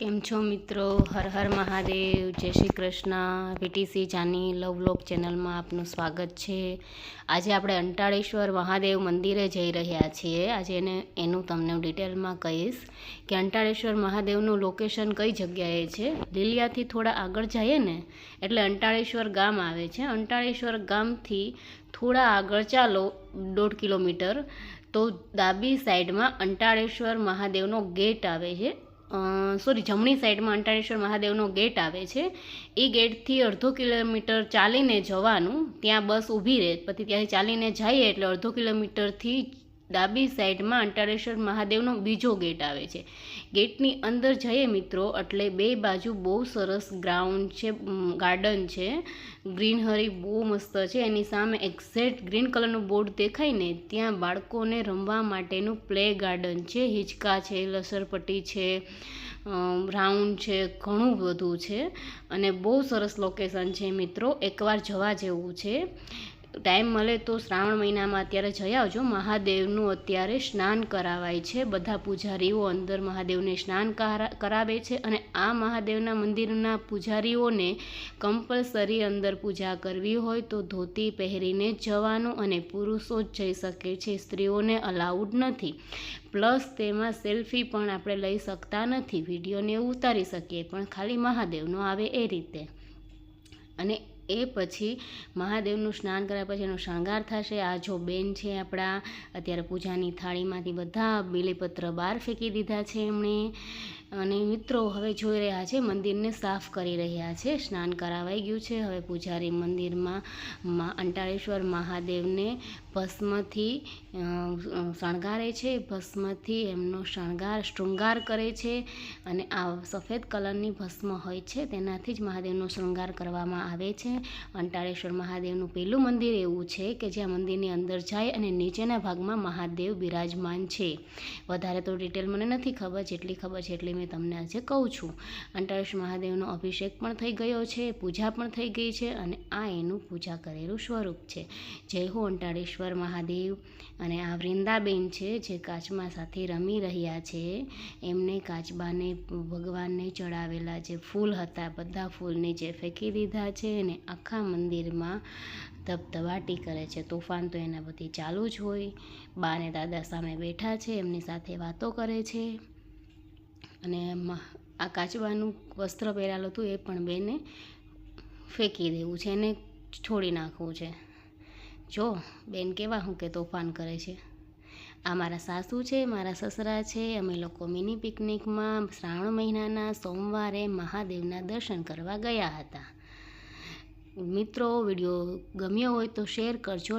કેમ છો મિત્રો? હર હર મહાદેવ, જય શ્રી કૃષ્ણ. વીટીસી જાની લવ વ્લોગ ચેનલમાં આપનું સ્વાગત છે. આજે આપણે અંટાળેશ્વર મહાદેવ મંદિરે જઈ રહ્યા છીએ. આજે એનું તમને ડિટેલમાં કહીશ કે અંટાળેશ્વર મહાદેવનું લોકેશન કઈ જગ્યાએ છે. લીલિયાથી થોડા આગળ જઈએ ને એટલે અંટાળેશ્વર ગામ આવે છે. અંટાળેશ્વર ગામથી થોડા આગળ ચાલો 1.5 કિલોમીટર તો ડાબી સાઈડમાં અંટાળેશ્વર મહાદેવનો ગેટ આવે છે. જમણી સાઈડમાં અંટાળેશ્વર મહાદેવનો ગેટ આવે છે. એ ગેટથી 1/2 કિલોમીટર ચાલીને જવાનું. ત્યાં બસ ઊભી રહે, પછી ત્યાંથી ચાલીને જઈએ એટલે 1/2 કિલોમીટરથી ડાબી સાઈડમાં અંટાળેશ્વર મહાદેવનો બીજો ગેટ આવે છે. ગેટની અંદર જઈએ મિત્રો એટલે બે બાજુ બહુ સરસ ગ્રાઉન્ડ છે, ગાર્ડન છે, ગ્રીનહરી બહુ મસ્ત છે. એની સામે એક્ઝેક્ટ ગ્રીન કલરનું બોર્ડ દેખાય ને ત્યાં બાળકોને રમવા માટેનું પ્લે ગાર્ડન છે. હિંચકા છે, લસરપટ્ટી છે, રાઉન્ડ છે, ઘણું બધું છે અને બહુ સરસ લોકેશન છે મિત્રો. એકવાર જવા જેવું છે. ટાઈમ મળે તો શ્રાવણ મહિનામાં અત્યારે જઈ આવજો. મહાદેવનું અત્યારે સ્નાન કરાવાય છે. બધા પૂજારીઓ અંદર મહાદેવને સ્નાન કરાવે છે અને આ મહાદેવના મંદિરના પૂજારીઓને કમ્પલસરી અંદર પૂજા કરવી હોય તો ધોતી પહેરીને જવાનું અને પુરુષો જ જઈ શકે છે, સ્ત્રીઓને અલાઉડ નથી. પ્લસ તેમાં સેલ્ફી પણ આપણે લઈ શકતા નથી. વિડીયોને ઉતારી શકીએ પણ ખાલી મહાદેવનો આવે એ રીતે. અને એ પછી મહાદેવનું સ્નાન કર્યા પછી એનો શણગાર થશે. આ જો બેન છે આપણા, અત્યારે પૂજાની થાળીમાંથી બધા બીલીપત્ર બહાર ફેંકી દીધા છે એમણે. અને મિત્રો હવે જોઈ રહ્યા છે મંદિરને સાફ કરી રહ્યા છે. સ્નાન કરાવાઈ ગયું છે. હવે પૂજારી મંદિરમાં અંટાળેશ્વર મહાદેવને ભસ્મથી શણગારે છે. ભસ્મથી એમનો શૃંગાર કરે છે અને આ સફેદ કલરની ભસ્મ હોય છે તેનાથી જ મહાદેવનો શૃંગાર કરવામાં આવે છે. અંટાળેશ્વર મહાદેવનું પહેલું મંદિર એવું છે કે જ્યાં મંદિરની અંદર જાય અને નીચેના ભાગમાં મહાદેવ બિરાજમાન છે. વધારે તો ડિટેલ મને નથી ખબર, જેટલી ખબર છે એટલી મેં તમને આજે કહું છું. અંટાળેશ્વર મહાદેવનો અભિષેક પણ થઈ ગયો છે, પૂજા પણ થઈ ગઈ છે અને આ એનું પૂજા કરેલું સ્વરૂપ છે. જય હો અંટાળેશ્વર મહાદેવ. અને આ વૃંદાબેન છે જે કાચબા સાથે રમી રહ્યા છે. એમને કાચબાને ભગવાનને ચડાવેલા જે ફૂલ હતા બધા ફૂલને જે ફેંકી દીધા છે અને આખા મંદિરમાં ધબધબાટી કરે છે. તોફાન તો એના બધી ચાલુ જ હોય. બા ને દાદા સામે બેઠા છે, એમની સાથે વાતો કરે છે. અને આ કાચબાનું વસ્ત્ર પહેરેલું હતું એ પણ બેને ફેંકી દેવું છે, એને છોડી નાખવું છે. જો બેન કેવા હું કે તોફાન કરે છે. આ મારા સાસુ છે, મારા સસરા છે. અમે લોકો મિની પિકનિકમાં શ્રાવણ મહિનાના સોમવારે મહાદેવના દર્શન કરવા ગયા હતા. મિત્રો વિડીયો ગમ્યો હોય તો શેર કરજો.